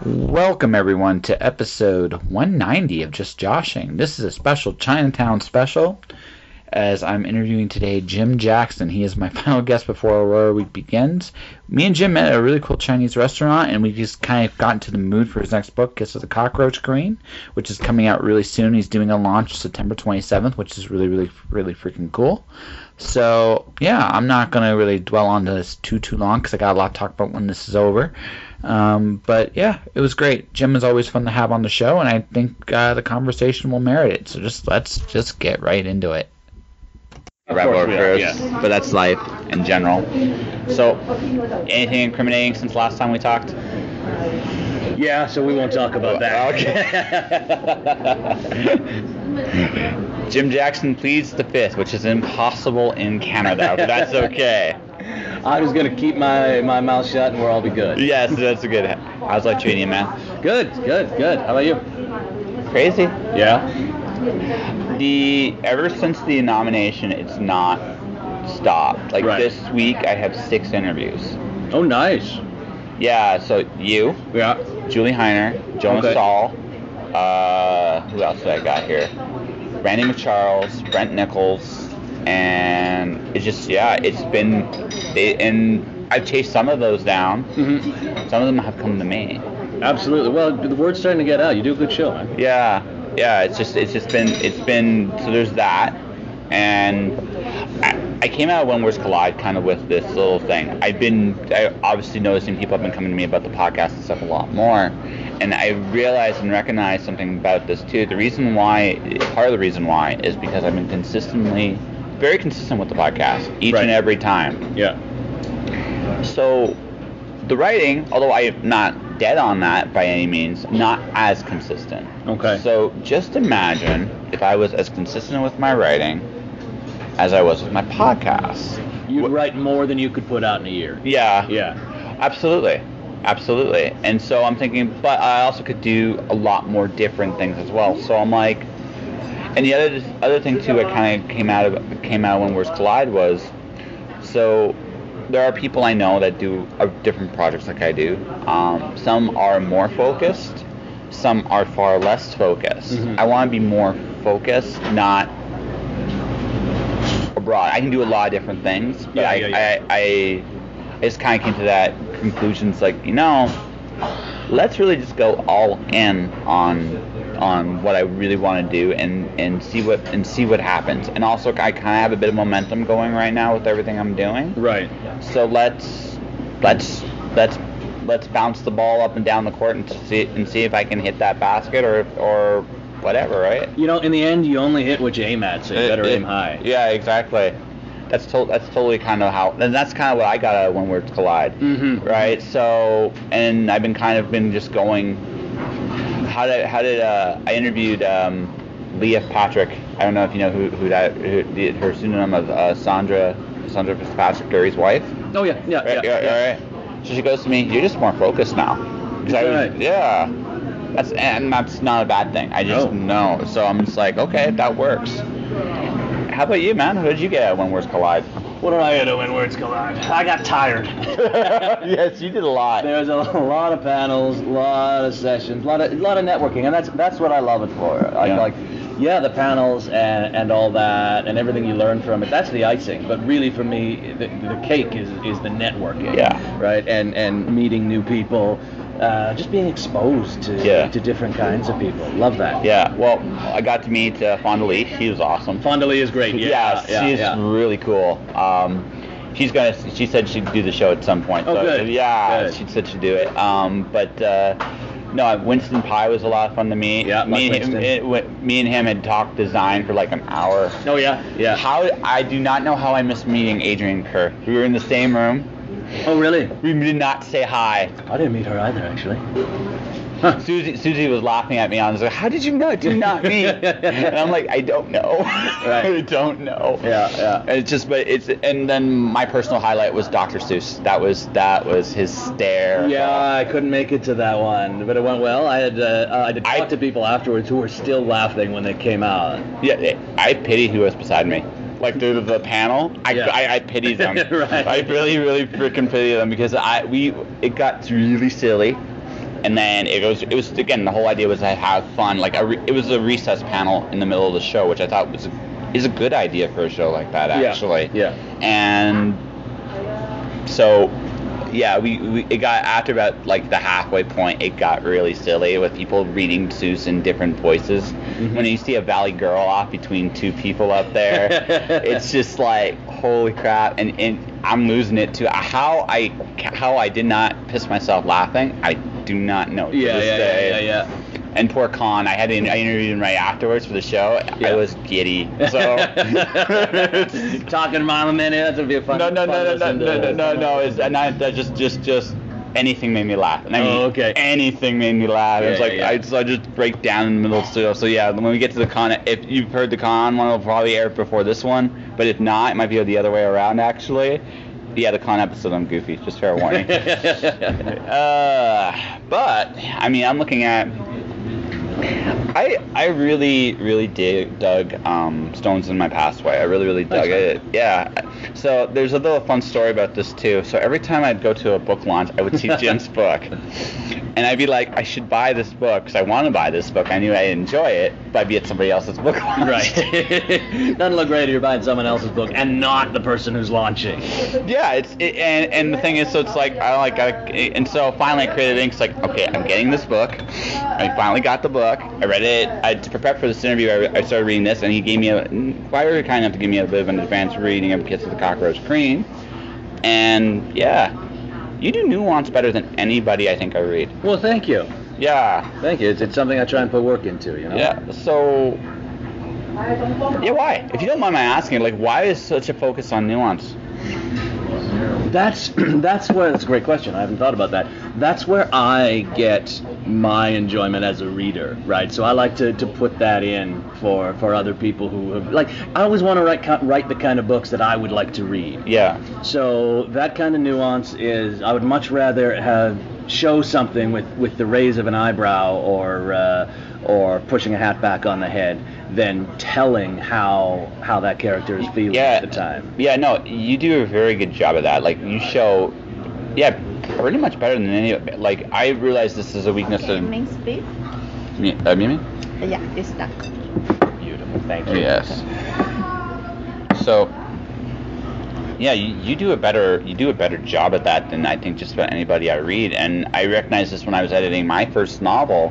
Welcome everyone to episode 190 of Just Joshing. This is a special Chinatown special as I'm interviewing today Jim Jackson. He is my final guest before Aurora Week begins. Me and Jim met at a really cool Chinese restaurant and we just kind of got into the mood for his next book, Kiss of the Cockroach Queen, which is coming out really soon. He's doing a launch September 27th, which is really freaking cool. So, yeah, I'm not going to really dwell on this too long because I got a lot to talk about when this is over. But yeah, it was great. Jim is always fun to have on the show, and I think the conversation will merit it. So let's just get right into it. Rebel first, but that's life in general. So, anything incriminating since last time we talked? Yeah, so we won't talk about that. Okay. Jim Jackson pleads the fifth, which is impossible in Canada, but that's okay. I'm just going to keep my mouth shut and we'll all be good. Yes, that's a good. How's life treating you, man? Good. How about you? Crazy. Yeah. Ever since the nomination, it's not stopped. Like right. This week, I have 6 interviews. Oh, nice. Yeah, so you. Yeah. Julie Heiner, Jonas okay. Saul. Who else do I got here? Randy McCharles, Brent Nichols. And it's just, it's been, and I've chased some of those down. Mm-hmm. Some of them have come to me. Absolutely. Well, the word's starting to get out. You do a good show, man. Yeah. It's been, so there's that. And I came out of When Words Collide kind of with this little thing. I obviously noticing people have been coming to me about the podcast and stuff a lot more. And I realized and recognized something about this too. Part of the reason why is because I've been very consistent with the podcast each and every time. Yeah. So the writing, although I'm not dead on that by any means, not as consistent. Okay. So just imagine if I was as consistent with my writing as I was with my podcast. You'd write more than you could put out in a year. Yeah. Yeah. Absolutely. And so I'm thinking, but I also could do a lot more different things as well. So I'm like, and the other thing too, I kind of came out of When Words Collide was, so there are people I know that do different projects like I do. Some are more focused, some are far less focused. Mm-hmm. I want to be more focused, not broad. I can do a lot of different things, but I just kind of came to that conclusion. It's like, let's really just go all in on what I really want to do and see what happens. And also, I kind of have a bit of momentum going right now with everything I'm doing. Right. So let's bounce the ball up and down the court and see if I can hit that basket or whatever, right? In the end, you only hit what you aim at, so you better aim high. Yeah, exactly. That's totally kind of how, and that's kind of what I got out of When Words Collide, mm-hmm. right? So, and I've been just going. I interviewed Leah Patrick. I don't know if you know who her pseudonym of Sandra Fitzpatrick, Gary's wife. Oh yeah. Right. So she goes to me, "You're just more focused now." Right. Yeah. That's not a bad thing. I just know. So I'm just like, okay, that works. How about you, man? Who did you get at When Words Collide? What did I get at When Words Collide? I got tired. Yes, you did a lot. There's a lot of panels, a lot of sessions, a lot of networking, and that's what I love it for. The panels and all that, and everything you learn from it. That's the icing. But really, for me, the cake is the networking. Yeah. Right. And meeting new people. Just being exposed to different kinds of people. Love that. Yeah. Well, I got to meet Fonda Lee. She was awesome. Fonda Lee is great. She's really cool. She said she'd do the show at some point. Oh, so, good. Yeah, good. She said she'd do it. No, Winston Pye was a lot of fun to meet. Yeah, me and him had talked design for like an hour. Oh yeah. I do not know how I missed meeting Adrienne Kerr. We were in the same room. Oh, really? We did not say hi. I didn't meet her either, actually. Huh. Susie was laughing at me. I was like, "How did you not meet?" And I'm like, "I don't know. Right. I don't know." Yeah. And then my personal highlight was Dr. Seuss. That was his stare. Yeah, I couldn't make it to that one, but it went well. I had talked to people afterwards who were still laughing when they came out. Yeah, I pity who was beside me. Like the panel, I pity them. Right. I really freaking pity them because it got really silly. And then it was again, the whole idea was to have fun. Like it was a recess panel in the middle of the show, which I thought is a good idea for a show like that, actually. Yeah. And so, yeah, it got, after about like the halfway point, it got really silly with people reading Seuss in different voices. Mm-hmm. When you see a Valley Girl off between two people up there, it's just like, holy crap. And I'm losing it too. How I did not piss myself laughing, I do not know. Yeah. And poor Con, I interviewed him right afterwards for the show. Yeah. I was giddy. So talking Mom a minute, that would be a fun. No. It's not just anything made me laugh. And I mean, okay. Anything made me laugh. It's like I just break down in the middle of the studio. So yeah, when we get to the Con, if you've heard the Con one, it'll probably air before this one. But if not, it might be the other way around actually. Yeah, the Con episode, I'm goofy. Just fair warning. But I mean, I'm looking at. I really dug Stones in My Pastway. I really dug it. Yeah. So there's a little fun story about this too. So every time I'd go to a book launch, I would see Jim's book, and I'd be like, I should buy this book because I want to buy this book. I knew I'd enjoy it, but I'd be at somebody else's book launch. Right. Doesn't look great if you're buying someone else's book and not the person who's launching. Yeah. And the thing is, so it's like and so finally I created it. It's like, okay, I'm getting this book. I finally got the book. I read it. To prepare for this interview, I started reading this, and he gave me very kind enough to give me a bit of an advanced reading of Kiss of the Cockroach Queen. And yeah, you do nuance better than anybody I think I read. Well, thank you. Yeah. Thank you. It's something I try and put work into, you know? Yeah. So, yeah, why? If you don't mind my asking, like, why is such a focus on nuance? That's where, that's a great question. I haven't thought about that. That's where I get my enjoyment as a reader, right? So I like to put that in for other people who have, like, I always want to write the kind of books that I would like to read. Yeah. So that kind of nuance is, I would much rather show something with the raise of an eyebrow or pushing a hat back on the head than telling how that character is feeling at the time. Yeah, no, you do a very good job of that. Like, you show, pretty much better than any. Like, I realize this is a weakness of. Ming, please. Mimi? Yeah, it's done. Beautiful, thank you. Yes. So, yeah, you do a better job at that than I think just about anybody I read. And I recognized this when I was editing my first novel,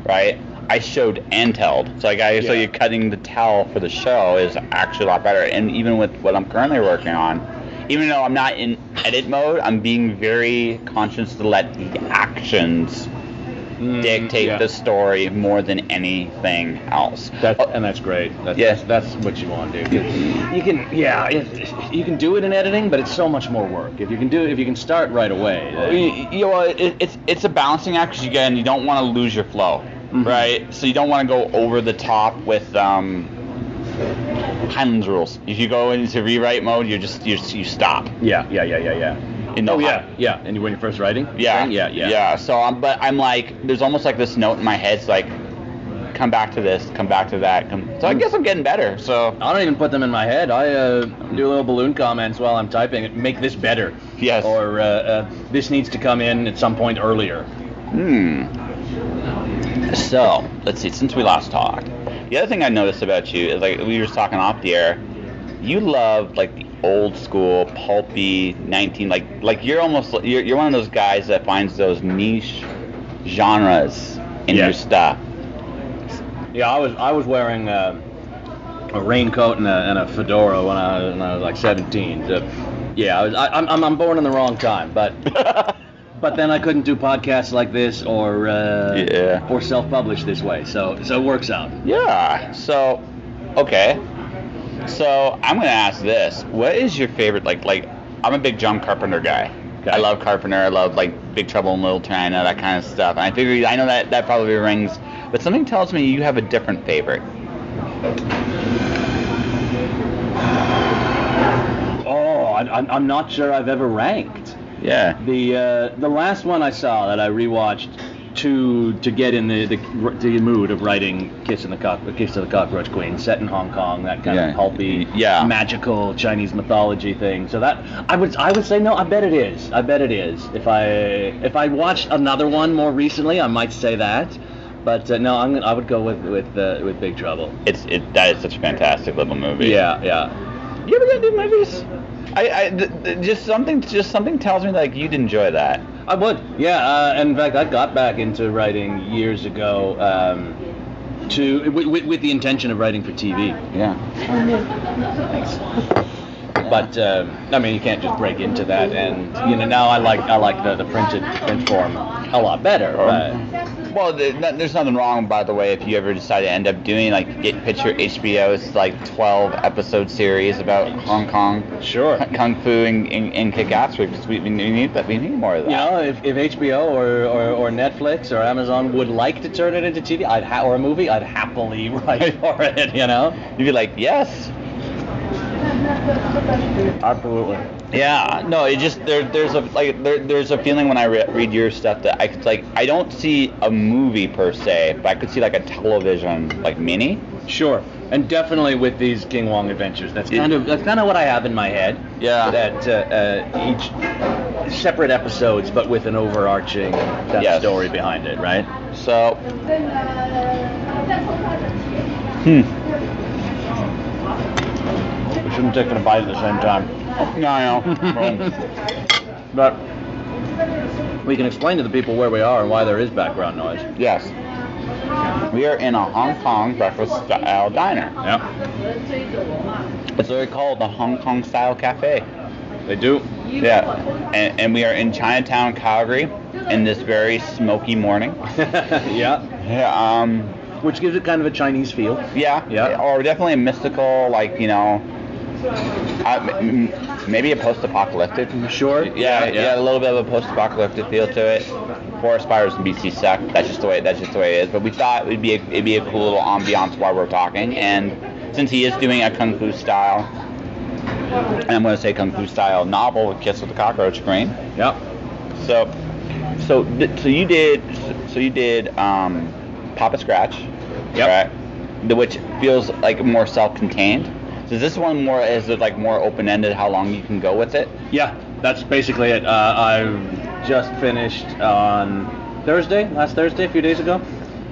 right? I showed and telled. So so you're cutting the tell for the show is actually a lot better. And even with what I'm currently working on, even though I'm not in edit mode, I'm being very conscious to let the actions dictate the story more than anything else. And that's great. That's what you want to do. You can do it in editing, but it's so much more work. If you can start right away. It's a balancing act because you don't want to lose your flow. Mm-hmm. Right, so you don't want to go over the top with Highlands rules. If you go into rewrite mode, you stop. Yeah. And when you're first writing. Yeah. So but I'm like, there's almost like this note in my head. It's like, come back to this, come back to that. So I guess I'm getting better. So I don't even put them in my head. I do little balloon comments while I'm typing. Make this better. Yes. Or this needs to come in at some point earlier. So, let's see, since we last talked, the other thing I noticed about you is, like, we were just talking off the air, you love, like, the old school, pulpy, you're one of those guys that finds those niche genres in your stuff. Yeah, I was wearing a raincoat and a fedora when I was like 17. So, yeah, I'm born in the wrong time, but... But then I couldn't do podcasts like this or self-publish this way, so it works out. Yeah. So, okay. So I'm gonna ask this: what is your favorite? Like I'm a big John Carpenter guy. Okay. I love Carpenter. I love like Big Trouble in Little China, that kind of stuff. And I know that probably rings, but something tells me you have a different favorite. Oh, I'm not sure I've ever ranked. Yeah. The last one I saw that I rewatched to get in the mood of writing Kiss of the Cockroach Queen, set in Hong Kong, that kind of pulpy, magical Chinese mythology thing. So that I would say no. I bet it is. If I watched another one more recently, I might say that. But no, I would go with Big Trouble. That is such a fantastic little movie. Yeah. You ever do movies? Just something tells me like you'd enjoy that. I would, yeah. And in fact, I got back into writing years ago, with the intention of writing for TV. Yeah. Thanks. But I mean, you can't just break into that, and now I like the print form a lot better. Well, there's nothing wrong, by the way, if you ever decide to end up doing picture HBO's 12 episode series about Hong Kong, kung fu and kick-ass, because we need more of that. If HBO or Netflix or Amazon would like to turn it into TV, or a movie, I'd happily write for it. You'd be like, yes. Absolutely. Yeah, no, it just there's a feeling when I read your stuff that I don't see a movie per se, but I could see a television mini. Sure, and definitely with these King Wong adventures, that's kind of what I have in my head. Yeah. That each separate episodes, but with an overarching story behind it, right? So. We shouldn't take a bite at the same time. No, I know. But we can explain to the people where we are and why there is background noise. Yes. We are in a Hong Kong breakfast-style diner. Yeah. It's literally called the Hong Kong-style cafe. They do. Yeah. And we are in Chinatown, Calgary, in this very smoky morning. Yeah. Yeah. Which gives it kind of a Chinese feel. Yeah. Yeah. Or definitely a mystical, maybe a post-apocalyptic. Sure. Yeah, a little bit of a post-apocalyptic feel to it. Forest fires and BC suck. That's just the way it is. But we thought it'd be a cool little ambiance while we're talking. And since he is doing a kung fu style, and I'm going to say kung fu style novel, Kiss of the Cockroach Queen. Yep. So you did Papa Scratch. Yep. Right? Which feels more self-contained. So is this one more open-ended, how long you can go with it? Yeah, that's basically it. I just finished on last Thursday, a few days ago,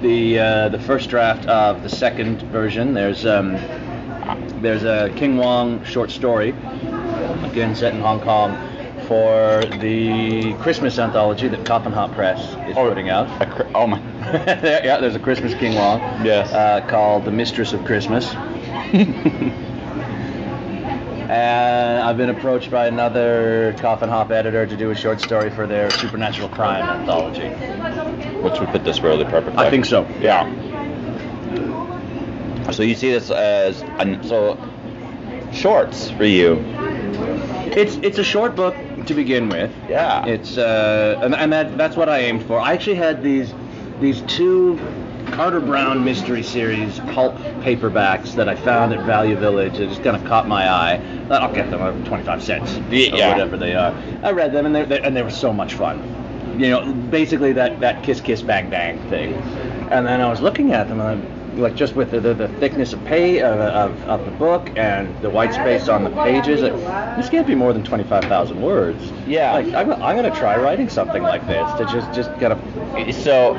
the first draft of the second version. There's a King Wong short story, again set in Hong Kong, for the Christmas anthology that Coffin Hot Press is putting out. Oh my! Yeah, there's a Christmas King Wong. Yes. Called The Mistress of Christmas. And I've been approached by another Coffin Hop editor to do a short story for their supernatural crime anthology. Which would fit this really perfectly. I think so. Yeah. So you see this as shorts for you. It's a short book to begin with. Yeah. It's and that's what I aimed for. I actually had these two Carter Brown mystery series pulp paperbacks that I found at Value Village. It just kind of caught my eye. I'll get them for 25 cents or whatever they are. I read them and they were so much fun. Basically that kiss kiss bang bang thing. And then I was looking at them and just with the thickness of the book and the white space on the pages, this can't be more than 25,000 words. Yeah. I'm going to try writing something like this to just kind of. So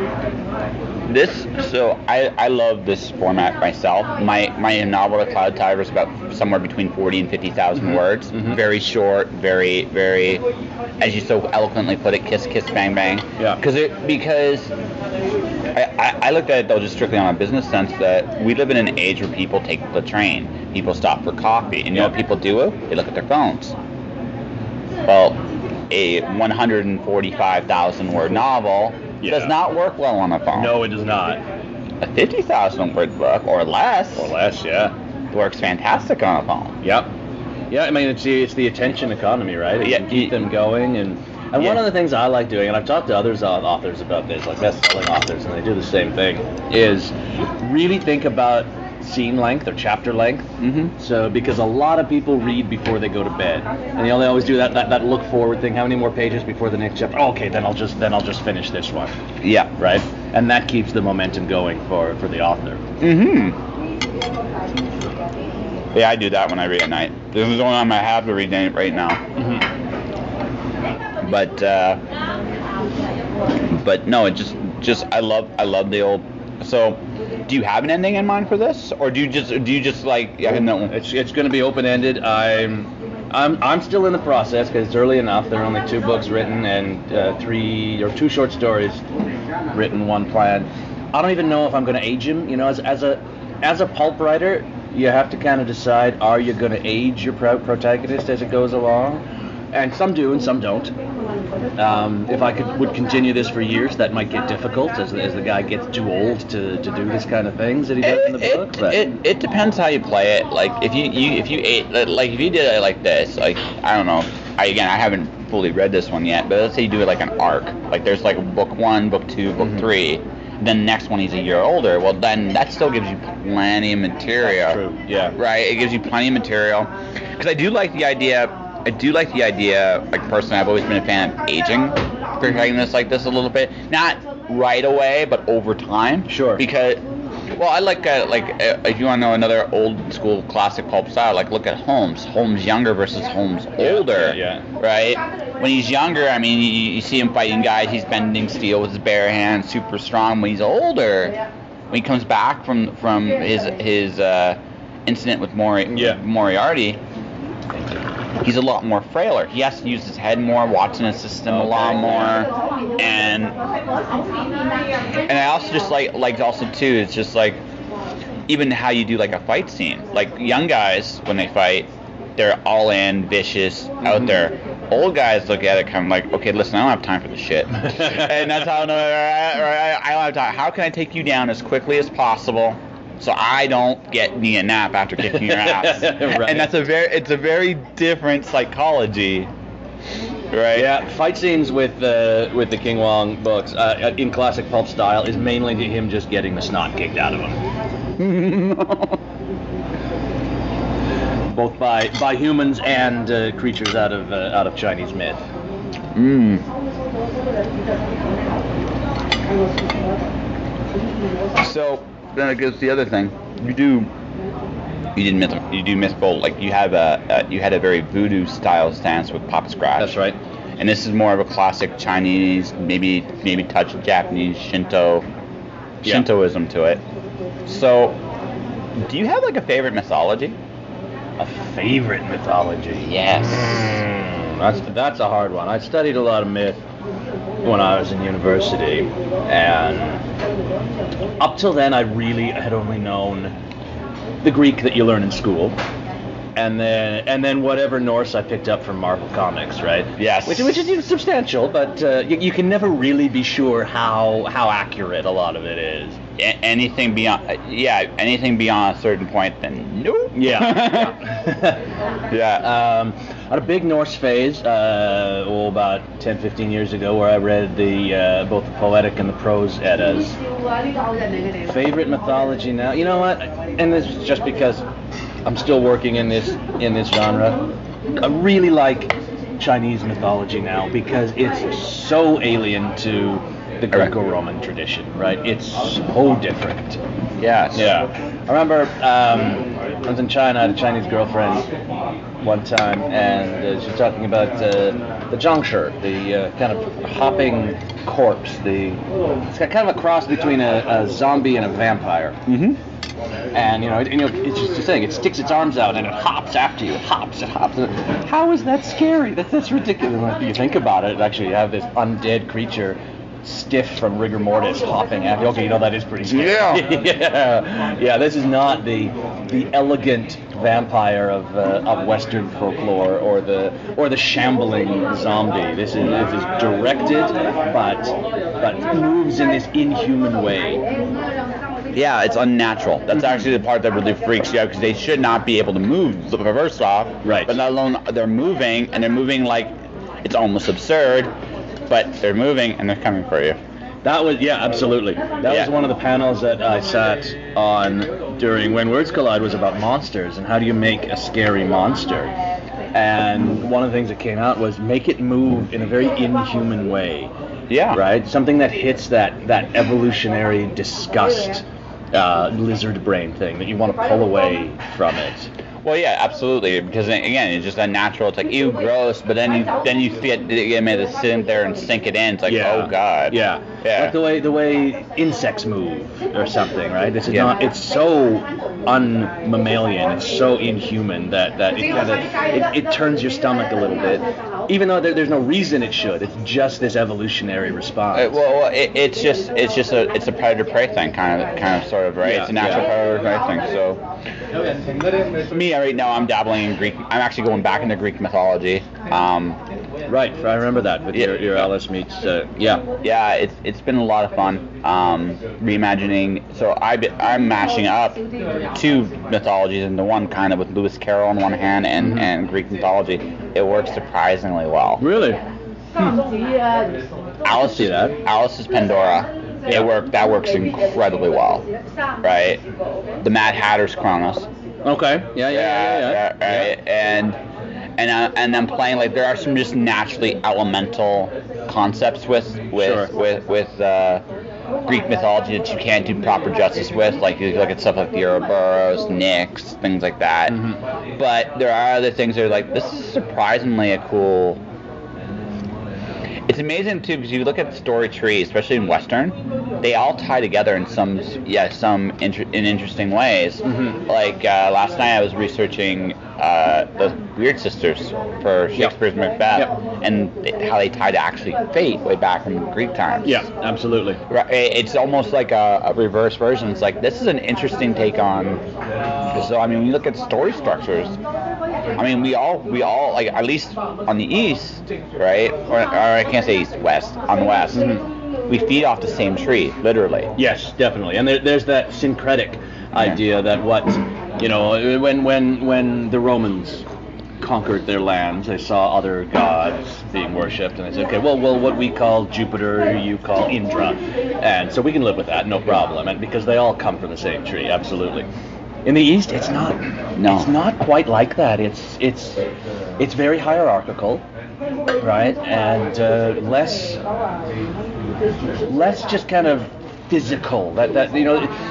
I love this format myself. My novel, The Cloud Tiger, is about somewhere between 40 and 50,000 words. Mm-hmm. Very short, very, very, as you so eloquently put it, kiss, kiss, bang, bang. Yeah. Because I looked at it though just strictly on a business sense that we live in an age where people take the train, people stop for coffee, and you know what people do? They look at their phones. Well, a 145,000 word novel does not work well on a phone. No, it does not. A 50,000 word book or less. Yeah. Works fantastic on a phone. Yep. Yeah, I mean it's the attention economy, right? You can keep them going, and one of the things I like doing, and I've talked to other authors about this, like best-selling authors, and they do the same thing, is really think about scene length or chapter length. Mm-hmm. So because a lot of people read before they go to bed, and they always do that look forward thing. How many more pages before the next chapter? Oh, okay, then I'll just finish this one. Yeah. Right. And that keeps the momentum going for the author. Mm-hmm. Yeah, I do that when I read at night. This is the one I have to read right now. Mm-hmm. But no, it just I love the old. So, do you have an ending in mind for this, or do you just like? Yeah, no. It's going to be open ended. I'm still in the process because it's early enough. There are only 2 books written and 2 short stories written, 1 planned. I don't even know if I'm going to age him. You know, as a pulp writer, you have to kind of decide: are you going to age your protagonist as it goes along? And some do, and some don't. If I would continue this for years, that might get difficult as the guy gets too old to do this kind of things that he does in the book. It depends how you play it. Like if you did it like this, like I don't know. I haven't fully read this one yet, but let's say you do it like an arc. Like there's like book 1, book 2, book 3. Then the next one he's a year older. Well, then that still gives you plenty of material. That's true. Yeah. Right. It gives you plenty of material. Because I do like the idea, like personally, I've always been a fan of aging protagonists like this a little bit. Not right away, but over time. Sure. Because, well, I like if you want to know another old school classic pulp style, like look at Holmes. Holmes younger versus Holmes older. Yeah. Right? When he's younger, I mean, you see him fighting guys, he's bending steel with his bare hands, super strong. When he's older, when he comes back from his incident with Moriarty, he's a lot more frailer. He has to use his head more, watching his system a lot more, and I also just like also too. It's just like even how you do like a fight scene. Like young guys when they fight, they're all in, vicious, out there. Old guys look at it kind of like, okay, listen, I don't have time for this shit, and that's how I don't have time. How can I take you down as quickly as possible? So I don't get me a nap after kicking your ass. Right. And it's a very different psychology, right? Yeah, fight scenes with the King Wong books in classic pulp style is mainly him just getting the snot kicked out of him. Both by humans and creatures out of Chinese myth. So then it goes to the other thing. You do mythical, like you had a very voodoo style stance with Papa Scratch. That's right. And this is more of a classic Chinese, maybe touch of Japanese Shintoism to it. So, do you have like a favorite mythology? A favorite mythology? Yes. That's a hard one. I studied a lot of myth when I was in university, and up till then I really had only known the Greek that you learn in school, and then whatever Norse I picked up from Marvel Comics, right? Yes. Which is substantial, but you can never really be sure how accurate a lot of it is. Anything beyond a certain point, then nope. Yeah. Yeah. I had a big Norse phase, about 10, 15 years ago, where I read both the poetic and the prose Eddas. Favorite mythology now? You know what? And this is just because I'm still working in this genre. I really like Chinese mythology now because it's so alien to the Greco-Roman tradition, right? It's so different. Yes. Yeah. I remember I was in China, I had a Chinese girlfriend one time, and she was talking about the zhangshi, the kind of hopping corpse. It's got kind of a cross between a zombie and a vampire. Mm-hmm. And it's just a thing. It sticks its arms out and it hops after you. It hops. How is that scary? That's ridiculous. When you think about it, actually, you have this undead creature, stiff from rigor mortis, hopping after you. Okay, that is pretty scary. Yeah. Yeah. This is not the elegant vampire of Western folklore or the shambling zombie. This is directed, but moves in this inhuman way. Yeah, it's unnatural. That's actually the part that really freaks you out, because they should not be able to move, first off. Right. But not alone, they're moving like it's almost absurd, but they're moving and they're coming for you. That was, yeah, absolutely. That was one of the panels that I sat on during When Words Collide, was about monsters and how do you make a scary monster. And one of the things that came out was make it move in a very inhuman way. Yeah. Right? Something that hits that evolutionary disgust, lizard brain thing that you want to pull away from it. Well, yeah, absolutely. Because again, it's just unnatural. It's like, ew, gross. But then you get to sit there and sink it in. It's like, oh god. Yeah. Like the way insects move or something, right? This is not. It's so un-mammalian. It's so inhuman that it turns your stomach a little bit. Even though there's no reason it should. It's just this evolutionary response. It's a predator prey thing, kind of sort of, right? It's a natural predator prey thing. So. For me, right now, I'm dabbling in Greek. I'm actually going back into Greek mythology. Right, I remember that with your Alice meets. Yeah, it's been a lot of fun reimagining. So I'm mashing up two mythologies into one, kind of with Lewis Carroll on one hand and Greek mythology. It works surprisingly well. Really? Alice's Pandora. That works incredibly well, right? The Mad Hatter's Kronos. Okay. Yeah. Right. And I'm playing, like, there are some just naturally elemental concepts with Greek mythology that you can't do proper justice with. Like, you look at stuff like the Ouroboros, Nyx, things like that. Mm-hmm. But there are other things that are like, this is surprisingly a cool. It's amazing too, because you look at the story tree, especially in Western, they all tie together in some interesting ways. Mm-hmm. Like last night, I was researching the Weird Sisters for Shakespeare's Macbeth, and how they tie to actually fate way back from Greek times. Yeah, absolutely. Right, it's almost like a reverse version. It's like, this is an interesting take on. So I mean, when you look at story structures, I mean, we all like, at least on the East, right? Or I can't say East, West. On the West, we feed off the same tree, literally. Yes, definitely. And there's that syncretic idea that when the Romans conquered their lands, they saw other gods being worshipped, and they said, okay, well, what we call Jupiter, you call Indra, and so we can live with that, no problem. And because they all come from the same tree, absolutely. In the East, it's not. No. It's not quite like that. It's very hierarchical, right? And less just kind of physical. That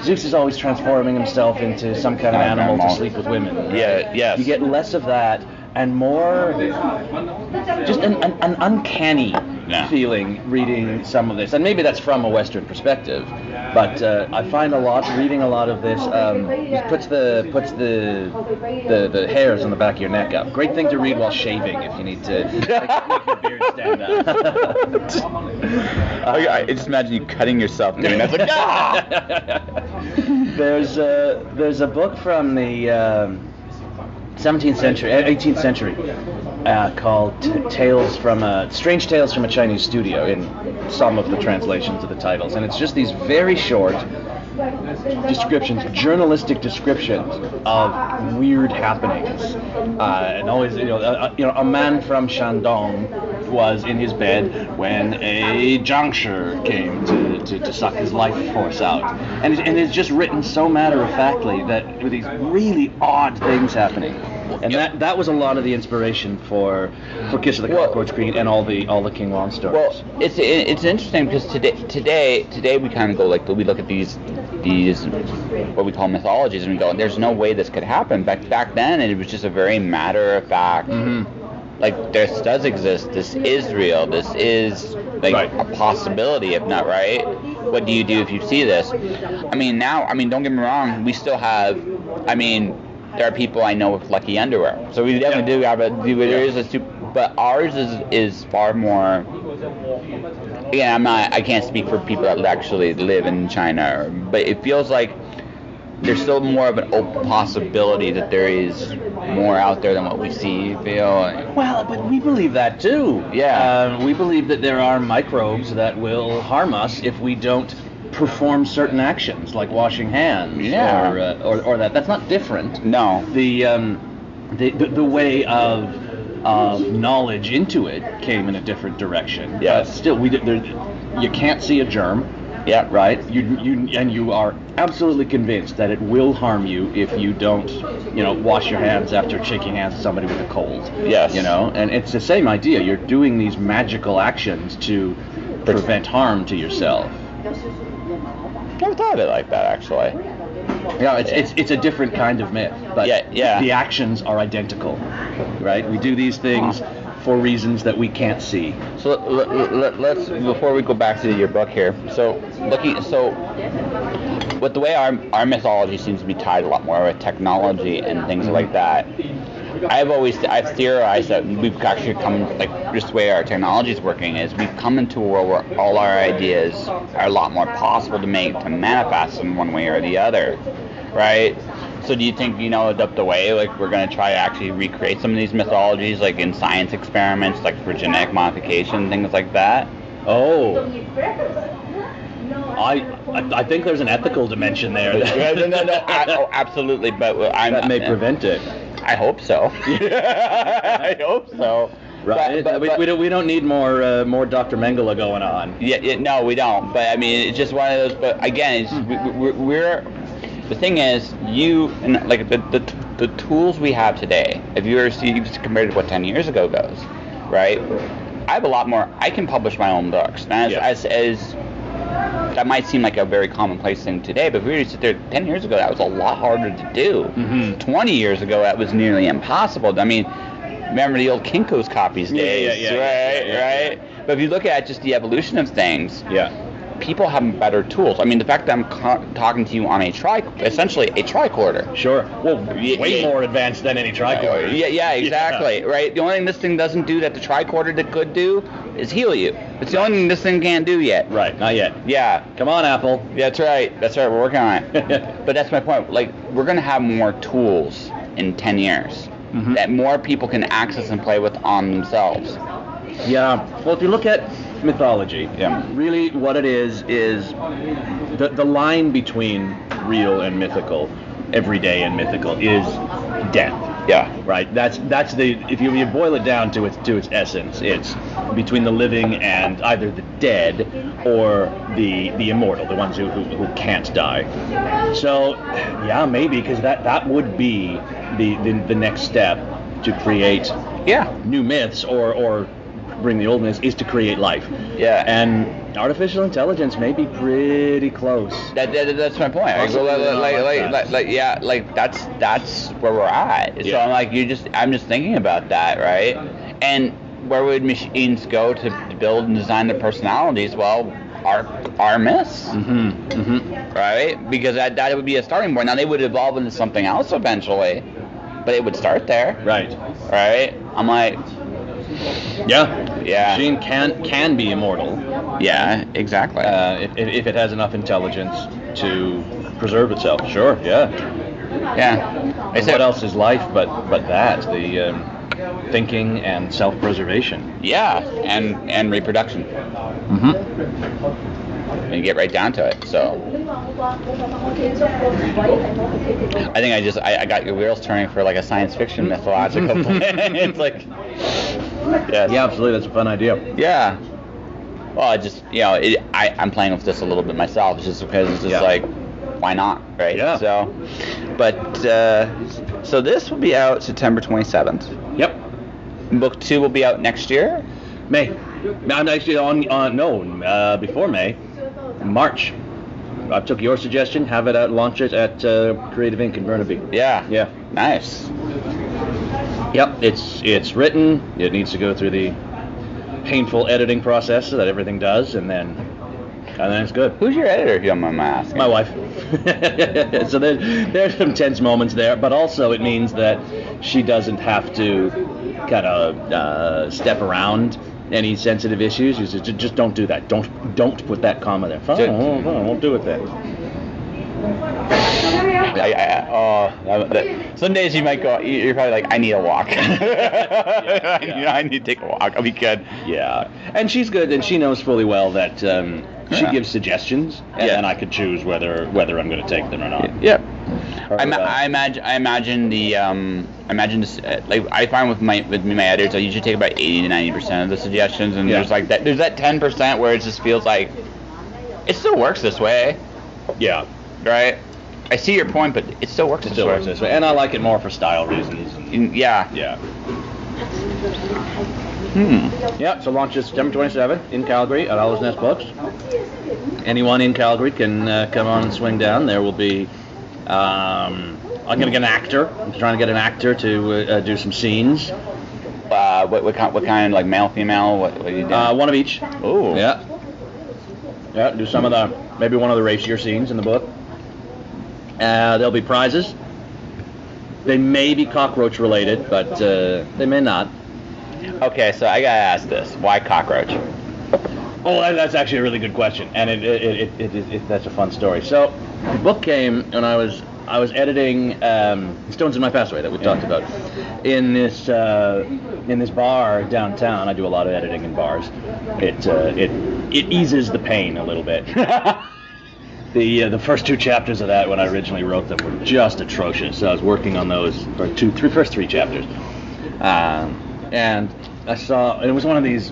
Zeus is always transforming himself into some kind of animal to sleep with women. Right? Yeah. Yes. You get less of that and more just an uncanny feeling reading some of this, and maybe that's from a Western perspective, but I find reading a lot of this puts the hairs on the back of your neck up. Great thing to read while shaving if you need to make your beard stand up. I just imagine you cutting yourself doing that. Like, There's a book from the 18th century, called Strange Tales from a Chinese Studio, in some of the translations of the titles, and it's just these very short descriptions, journalistic descriptions of weird happenings, and always, a man from Shandong was in his bed when a juncture came to suck his life force out, and it's just written so matter-of-factly that with these really odd things happening. And that was a lot of the inspiration for Kiss of the Cockroach Queen and all the King Long stories. Well, it's interesting because today we kind of go, like, we look at these what we call mythologies, and we go, there's no way this could happen. Back then, it was just a very matter of fact. Mm-hmm. Like, this does exist. This is real. This is a possibility, if not right. What do you do if you see this? I mean, don't get me wrong. We still have. I mean, there are people I know with lucky underwear. So we definitely do have but ours is far more. Again, I can't speak for people that actually live in China, but it feels like there's still more of an open possibility that there is more out there than what we see, feel. Well, but we believe that too. Yeah. We believe that there are microbes that will harm us if we don't perform certain actions, like washing hands. Yeah. Or that. That's not different. No. The way of knowledge into it came in a different direction. Yes. But still, you can't see a germ. Yeah. Right. You are absolutely convinced that it will harm you if you don't, wash your hands after shaking hands with somebody with a cold. Yes. And it's the same idea. You're doing these magical actions to prevent harm to yourself. Never thought of it like that, actually. Yeah, it's a different kind of myth, but the actions are identical, right? We do these things for reasons that we can't see. So let's before we go back to your book here. With the way our mythology seems to be tied a lot more with technology and things like that. I've theorized that we've actually come, like, just the way our technology is working is we've come into a world where all our ideas are a lot more possible to manifest in one way or the other, right? So do you think, up the way, like, we're going to try to actually recreate some of these mythologies, like in science experiments, like for genetic modification, things like that? Oh. I think there's an ethical dimension there. No, absolutely, but that may prevent it. I hope so. I hope so. Right. But we don't need more Dr. Mengele going on. Yeah, no, we don't. But I mean, it's just one of those. But again, we're the thing is, like the tools we have today. If you compared to what 10 years ago goes, right? I have a lot more. I can publish my own books. And as that might seem like a very commonplace thing today, but if we were to sit there 10 years ago, that was a lot harder to do. Mm-hmm. 20 years ago, that was nearly impossible. I mean, remember the old Kinko's copies days, right? But if you look at just the evolution of things, people have better tools. I mean, the fact that I'm talking to you on essentially a tricorder. Sure. Well, way more advanced than any tricorder. Yeah, exactly, right? The only thing this thing doesn't do that the tricorder could do is heal you. It's the only thing this thing can't do yet. Right, not yet. Yeah. Come on, Apple. Yeah, that's right, we're working on it. But that's my point. Like, we're going to have more tools in 10 years that more people can access and play with on themselves. Yeah. Well, if you look at mythology, really what it is the line between real and mythical, everyday and mythical, is death. Yeah. Right. That's the, if you boil it down to its essence, it's between the living and either the dead or the immortal, the ones who can't die. So maybe, because that would be the next step to create new myths or bring the old myths, is to create life. Yeah. And artificial intelligence may be pretty close. That's my point. That's where we're at. So I'm just thinking about that, right? And where would machines go to build and design their personalities? Well, our myths, right? Because that would be a starting point. Now they would evolve into something else eventually, but it would start there. Right. I'm like, yeah. Machine can be immortal. Yeah, exactly. If it has enough intelligence to preserve itself. Sure. Yeah. Yeah. What else is life but that? The thinking and self-preservation. Yeah, and reproduction. And you get right down to it. So I think I got your wheels turning for like a science fiction mythological plan. It's like, yeah, absolutely, that's a fun idea. Yeah. Well, I'm playing with this a little bit myself, just because it's just like, why not, right? Yeah. So, but so this will be out September 27th. Yep. Book 2 will be out next year. May. I'm actually before May. March. I took your suggestion, have it out, launch it at Creative Inc. in Burnaby. Yeah. Nice. Yep, it's written. It needs to go through the painful editing process that everything does, and then it's good. Who's your editor, if you don't mind my asking? My wife. So there's some tense moments there, but also it means that she doesn't have to kind of step around any sensitive issues. You just don't do that. Don't put that comma there. Fine, I won't do it then. Some days you might go. You're probably like, I need a walk. I need to take a walk. I'll be good. Yeah, and she's good, and she knows fully well that she gives suggestions, and then I could choose whether I'm going to take them or not. Yeah. I imagine this, like I find with my editors, I usually take about 80 to 90% of the suggestions, and there's that 10% where it just feels like it still works this way. Yeah. Right. I see your point, but it still works this way, and I like it more for style reasons. Yeah. Yeah. So launches September 27th in Calgary at Owl's Nest Books. Anyone in Calgary can come on and swing down. There will be. I'm going to get an actor. I'm trying to get an actor to do some scenes. What kind, like male, female? What are you doing? One of each. Ooh. Yeah. Yeah. Do some of maybe one of the racier scenes in the book. There'll be prizes. They may be cockroach related, but they may not. Okay, so I gotta ask this: why cockroach? Oh, that's actually a really good question, and that's a fun story. So, the book came when I was editing Stones in My Pathway that we talked about in this bar downtown. I do a lot of editing in bars. It eases the pain a little bit. The first two chapters of that, when I originally wrote them, were just atrocious. So I was working on those for first three chapters, and I saw, and it was one of these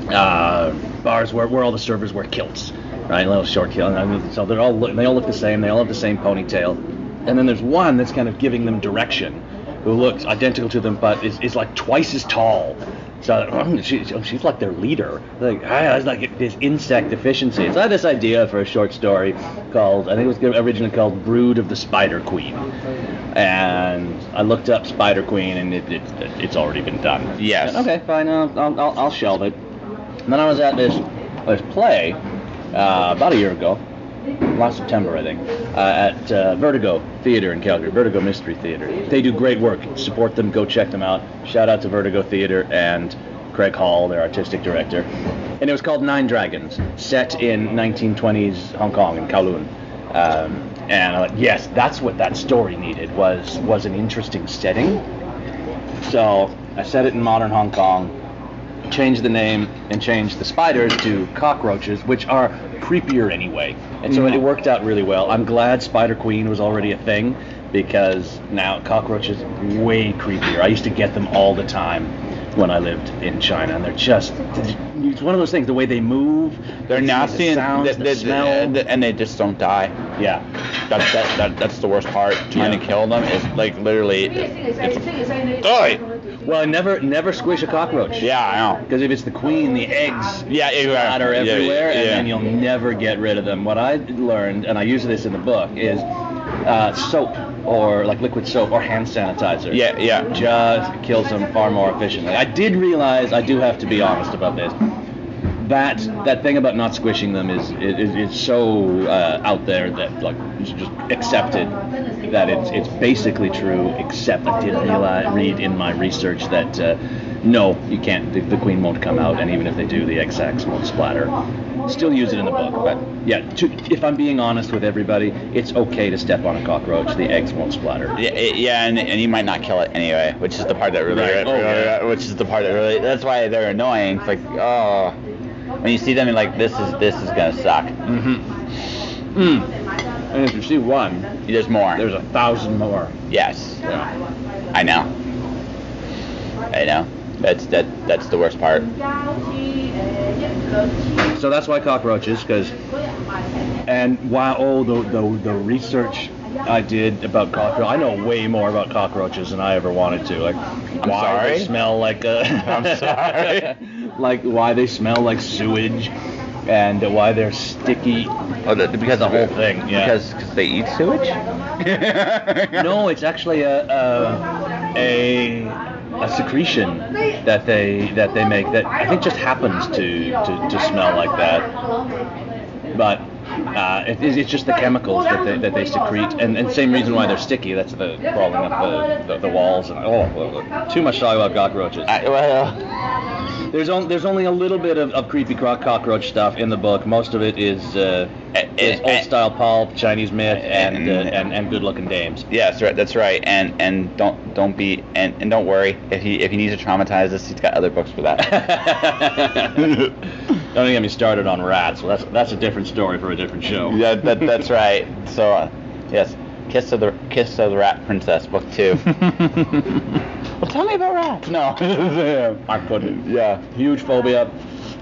bars where all the servers wear kilts, right? Little short kilts. I mean, so they all look the same. They all have the same ponytail, and then there's one that's kind of giving them direction, who looks identical to them, but is like twice as tall. So she's like their leader. It's like this insect efficiency. So I had this idea for a short story called, I think it was originally called Brood of the Spider Queen. And I looked up Spider Queen, and it's already been done. Yes. Okay, fine. I'll shelve it. And then I was at this play about a year ago, last September, I think, at Vertigo Theatre in Calgary, Vertigo Mystery Theatre. They do great work. Support them. Go check them out. Shout out to Vertigo Theatre and Craig Hall, their artistic director. And it was called Nine Dragons, set in 1920s Hong Kong in Kowloon. And I'm like, yes, that's what that story needed, was an interesting setting. So I set it in modern Hong Kong, changed the name, and changed the spiders to cockroaches, which are creepier anyway. And so it worked out really well. I'm glad Spider Queen was already a thing, because now cockroaches are way creepier. I used to get them all the time when I lived in China, and they're just, it's one of those things, the way they move, they're nasty, the sounds, the smell, and they just don't die. Yeah. That's the worst part. Trying to kill them is like literally, die. Well, never squish a cockroach. Yeah, I know. Because if it's the queen, the eggs splatter everywhere, and then you'll never get rid of them. What I learned, and I use this in the book, is soap, or like liquid soap, or hand sanitizer. Yeah. Just kills them far more efficiently. I did realize, I do have to be honest about this, that thing about not squishing them is so out there that like you should just accept it, that it's basically true, except I did read in my research that no, you can't, the queen won't come out, and even if they do, the egg sacs won't splatter. Still use it in the book, but yeah, if I'm being honest with everybody, it's okay to step on a cockroach, the eggs won't splatter. Yeah, and you might not kill it anyway, which is the part that really, which is the part that really, that's why they're annoying. It's like, oh, when you see them, you're like, this is gonna suck. And if you see one, there's more. There's 1,000 more. Yes. Yeah. I know. That's the worst part. So that's why cockroaches, and while the research I did about cockroaches, I know way more about cockroaches than I ever wanted to. Like, why they smell like I'm sorry. Like why they smell like sewage, and why they're sticky. Oh, because the whole thing. Yeah. Because they eat sewage. No, it's actually a secretion that they make that I think just happens to smell like that, but it's just the chemicals that they secrete, and same reason why they're sticky. That's the crawling up the walls, and too much talk about cockroaches. There's only a little bit of creepy cockroach stuff in the book. Most of it is old style pulp, Chinese myth, and good looking dames. Yes, that's right. And don't worry if he needs to traumatize us. He's got other books for that. Don't get me started on rats. Well, that's a different story for a different show. Yeah, that's right. So yes. Kiss of the Rat Princess, book 2. Well, tell me about rats. No. I couldn't. Yeah. Huge phobia.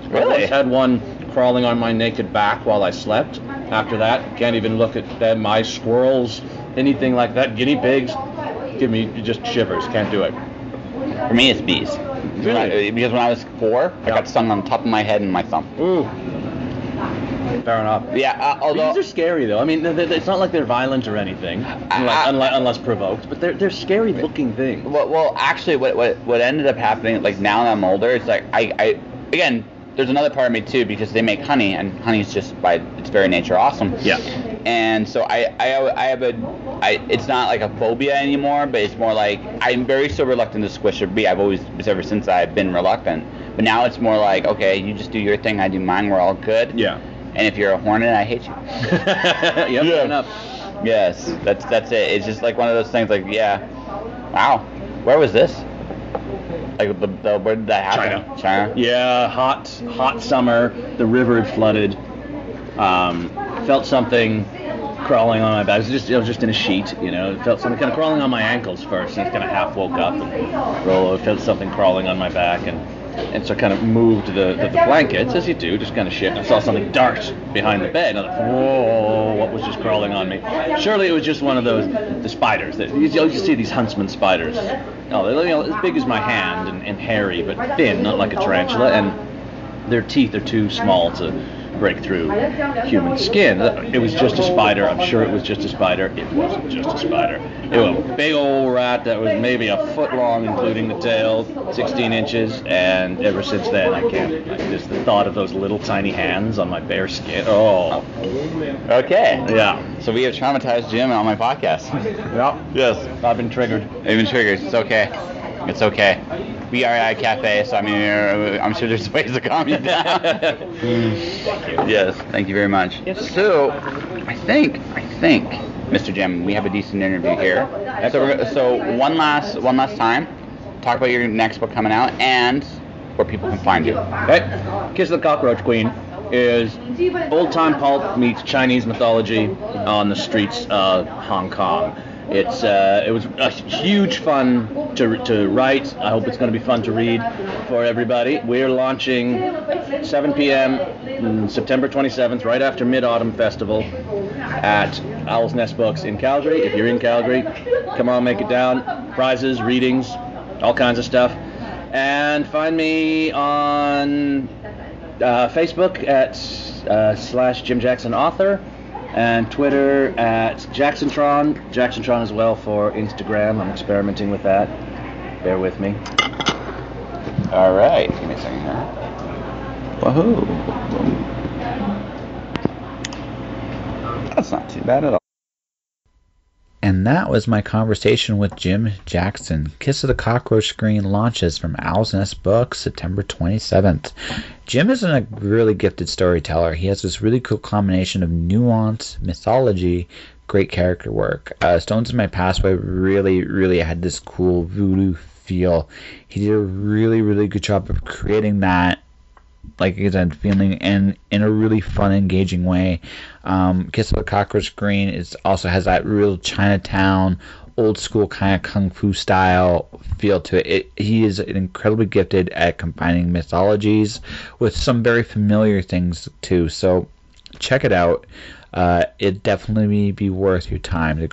Really? I once had one crawling on my naked back while I slept. After that, can't even look at them. My squirrels, anything like that, guinea pigs, give me just shivers. Can't do it. For me, it's bees. Really? Because when I was 4, I got stung on the top of my head and my thumb. Ooh. Fair enough. Yeah, although... Bees are scary, though. I mean, it's not like they're violent or anything, unless provoked, but they're scary-looking things. Well, actually, what ended up happening, like, now that I'm older, it's like, I again, there's another part of me, too, because they make honey, and honey's just, by its very nature, awesome. Yeah. And so it's not like a phobia anymore, but it's more like, I'm very so reluctant to squish a bee. Ever since I've been reluctant. But now it's more like, okay, you just do your thing, I do mine, we're all good. Yeah. And if you're a hornet, I hate you. Yep, fair enough. Yes, that's it. It's just like one of those things. Like, yeah, wow. Where was this? Like, where did that happen? China. Yeah, hot summer. The river had flooded. Felt something crawling on my back. I was just in a sheet, you know. Felt something kind of crawling on my ankles first, and I kind of half woke up and rolled over. Felt something crawling on my back, and so I kind of moved the blankets, as you do, just kind of shift. I saw something dart behind the bed. And I was like, whoa, what was just crawling on me? Surely it was just one of the spiders. You see these huntsman spiders. Oh, they're as big as my hand and hairy, but thin, not like a tarantula. And their teeth are too small to break through human skin. It was just a spider. I'm sure it was just a spider. It wasn't just a spider. It was a big old rat that was maybe a foot long, including the tail, 16 inches, and ever since then I can't. Just the thought of those little tiny hands on my bare skin. Oh. Okay. Yeah. So we have traumatized Jim on my podcast. Yeah. Yes. I've been triggered. I've been triggered. It's okay. It's okay. We are at a cafe, so I mean, I'm sure there's ways to calm you down. Yes, thank you very much. Yes. So, I think, Mr. Jim, we have a decent interview here. So one last time, talk about your next book coming out and where people can find you. Okay. Kiss of the Cockroach Queen is old-time pulp meets Chinese mythology on the streets of Hong Kong. It was a huge fun to write. I hope it's going to be fun to read for everybody. We're launching 7 p.m. September 27th, right after Mid-Autumn Festival at Owl's Nest Books in Calgary. If you're in Calgary, come on, make it down. Prizes, readings, all kinds of stuff. And find me on Facebook at /Jim Jackson Author. And Twitter at Jacksontron as well for Instagram. I'm experimenting with that. Bear with me. All right. Give me a second here. Woohoo. That's not too bad at all. And that was my conversation with Jim Jackson. Kiss of the Cockroach Queen launches from Owl's Nest Books September 27th. Jim is a really gifted storyteller. He has this really cool combination of nuance, mythology, great character work. Stones in My Passway really had this cool voodoo feel. He did a really, really good job of creating that, like I said, feeling in a really fun, engaging way. Kiss of the Cockroach Queen also has that real Chinatown, old school kind of kung fu style feel to it. He is incredibly gifted at combining mythologies with some very familiar things too. So check it out. It'd definitely be worth your time to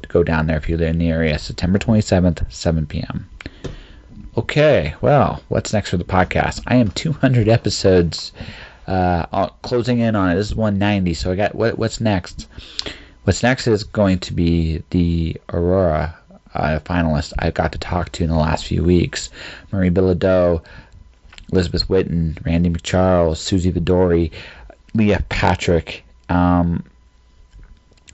go down there if you're in the area. September 27th, 7 p.m. Okay, well, what's next for the podcast? I am 200 episodes closing in on it. This is 190, so I got what's next? What's next is going to be the Aurora finalists I got to talk to in the last few weeks. Marie Bilodeau, Elizabeth Whitten, Randy McCharles, Susie Vidori, Leah Patrick, and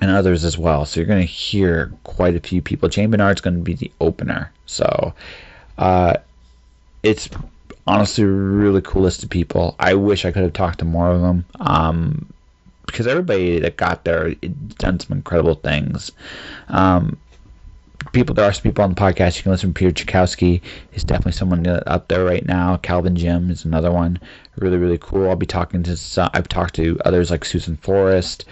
others as well. So you're going to hear quite a few people. Jane Bernard's going to be the opener. So it's honestly a really cool list of people. I wish I could have talked to more of them. Because everybody that got there done some incredible things. There are some people on the podcast. You can listen to Peter Tchaikovsky. He's definitely someone up there right now. Calvin Jim is another one. Really, really cool. I've talked to others like Susan Forrest.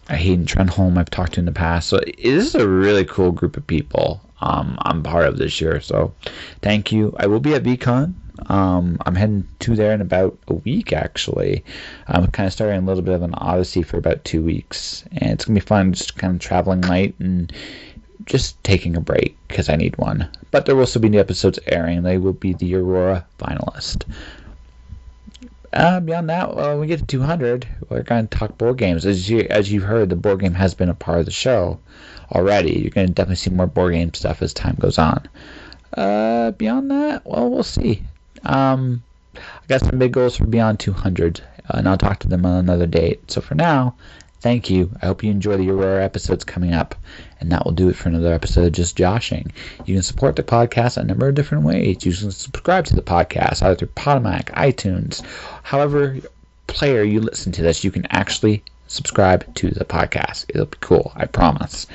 Hayden Trenholm I've talked to in the past. So this is a really cool group of people I'm part of this year. So thank you. I will be at VCon. I'm heading to there in about a week, actually. I'm kind of starting a little bit of an odyssey for about 2 weeks. And it's going to be fun just kind of traveling light and just taking a break because I need one. But there will still be new episodes airing. They will be the Aurora finalist. Beyond that, when we get to 200, we're going to talk board games. As you've heard, the board game has been a part of the show already. You're going to definitely see more board game stuff as time goes on. Beyond that, well, we'll see. I got some big goals for Beyond 200, and I'll talk to them on another date. So for now, thank you. I hope you enjoy the Aurora episodes coming up. And that will do it for another episode of Just Joshing. You can support the podcast a number of different ways. You can subscribe to the podcast either through Podomac, iTunes, however player you listen to this, you can actually subscribe to the podcast. It'll be cool, I promise.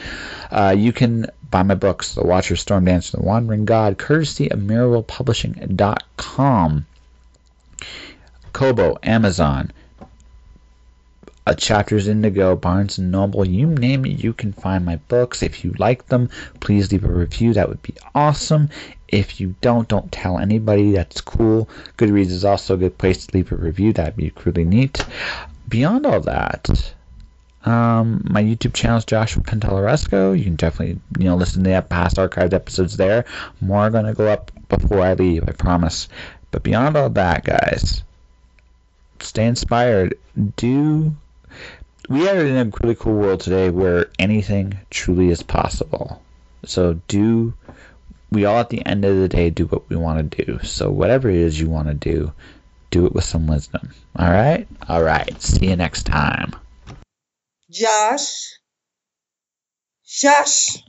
You can buy my books, The Watcher, Storm Dancer, The Wandering God, courtesy of MiravalPublishing.com. Kobo, Amazon, Chapters Indigo, Barnes & Noble, you name it, you can find my books. If you like them, please leave a review. That would be awesome. If you don't tell anybody. That's cool. Goodreads is also a good place to leave a review. That'd be really neat. Beyond all that, my YouTube channel is Joshua Cantalaresco. You can definitely listen to the past archived episodes there. More are going to go up before I leave, I promise. But beyond all that, guys, stay inspired. We are in a really cool world today where anything truly is possible. So we all at the end of the day do what we want to do. So whatever it is you want to do it with some wisdom. All right? All right. See you next time. Josh. Shush.